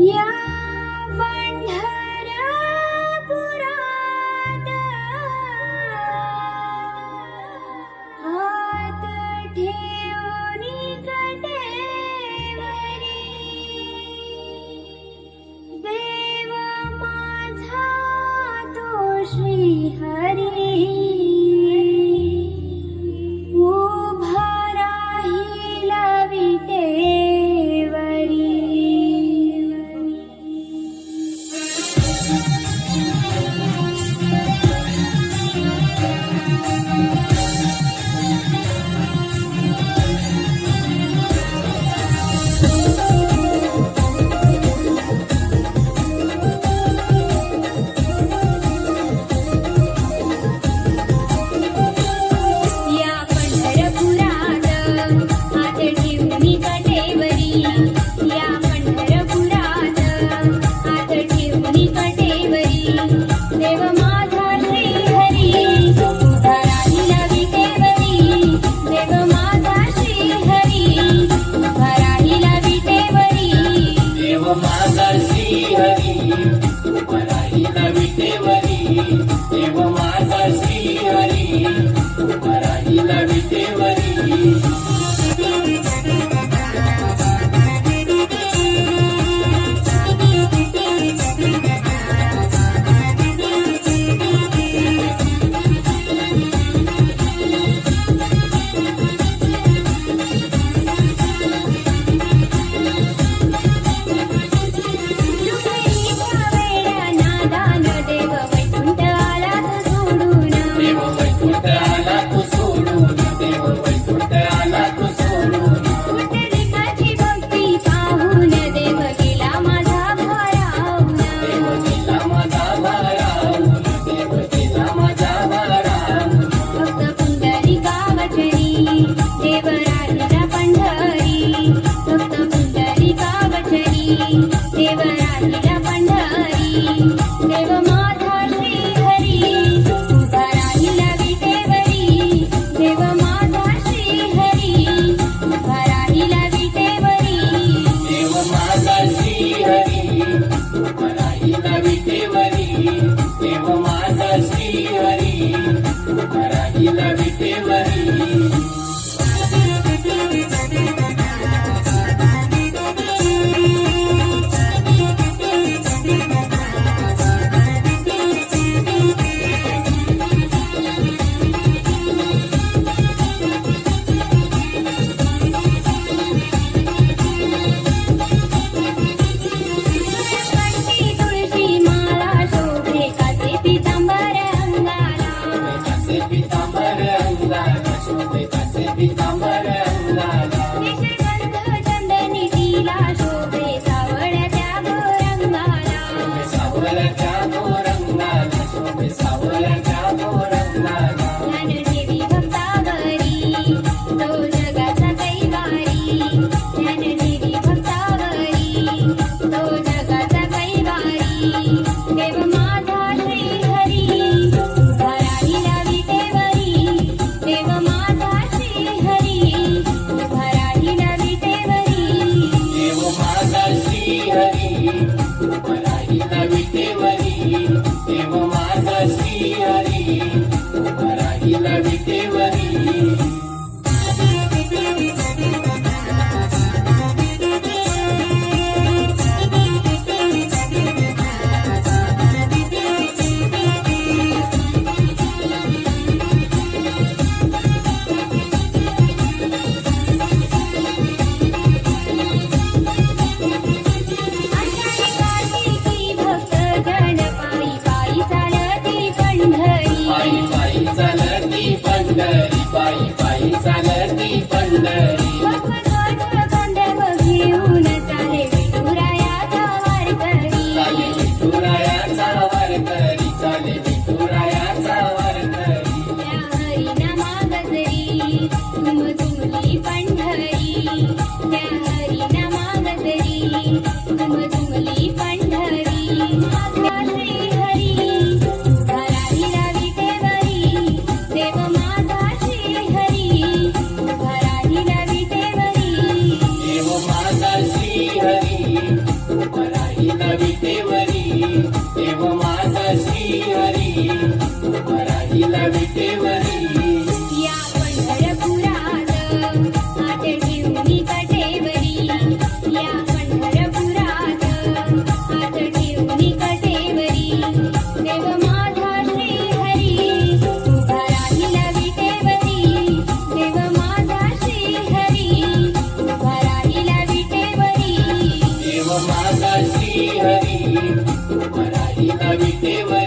या पंढरपुरात हात ठेवूनी कटेवरी देव माझा तो श्रीहरी उभा राहिला विटेवरी. या पंढरपुरात हात ठेवूनी कटेवरी या पंढरपुरात हात ठेवूनी कटेवरी देव माझा श्रीहरी उभा राहिला विटेवरी देव माझा श्रीहरी उभा राहिला विटेवरी. देव माझा श्रीहरी उभा राहिला विटेवरी देव माझा श्रीहरी उभा राहिला विटेवरी. दुहेरीच्या वेड्या नादान देव वैकुंठ आला तो सोडून देव वैकुंठ आला तू सोडून देव वैकुंठ आला तू सोडून पुंडलिकाची भक्ती पाहून देव गेला माझा भारावून देव गेला माझा भारावून देव गेला माझा भारावून. भक्त पुंडलिका वचनी देव राहिला पंढरी भक्त पुंडलिका वचनी देव राहिला पंढरी देव माझा श्रीहरी उभा राहिला विटेवरी देव माझा श्रीहरी उभा राहिला विटेवरी. देव माझा श्रीहरी उभा राहिला विटेवरी देव माझा श्रीहरी उभा राहिला विटेवरी. कंठी तुळशी माळा शोभे काचे पितांबर अंगाला कासे पितांबर अंगाला शोभे कासे पितांबर अंगाला. निशिगंध चंदनी टीला शोभे सावळत्या गोरंगाला सावळ्याच्या गोरंगाला शोभे सावळ्याच्या गोरंगाला. ज्ञानदेवी भक्तावरी तो जगाचा कैवारी ज्ञानदेवी भक्तावरी तो जगाचा कैवारी देव माझा श्रीहरी उभा राहिला विटेवरी देव माझा श्रीहरी उभा राहिला विटेवरी. देव माझा श्रीहरी उभा राहिला विटेवरी देव माझा श्रीहरी उभा राहिला विटेवरी. आषाढी उभा राहिला विटेवरी देव माझा श्रीहरी उभा राहिला विटेवरी या पंढरपुरात हात ठेवूनी कटेवरी या पंढरपुरात हात ठेवूनी कटेवरी देव माझा श्रीहरी उभा राहिला विटेवरी देव माझा श्रीहरी उभा राहिला विटेवरी देव माझा श्रीहरी उभा राहिला विटेवरी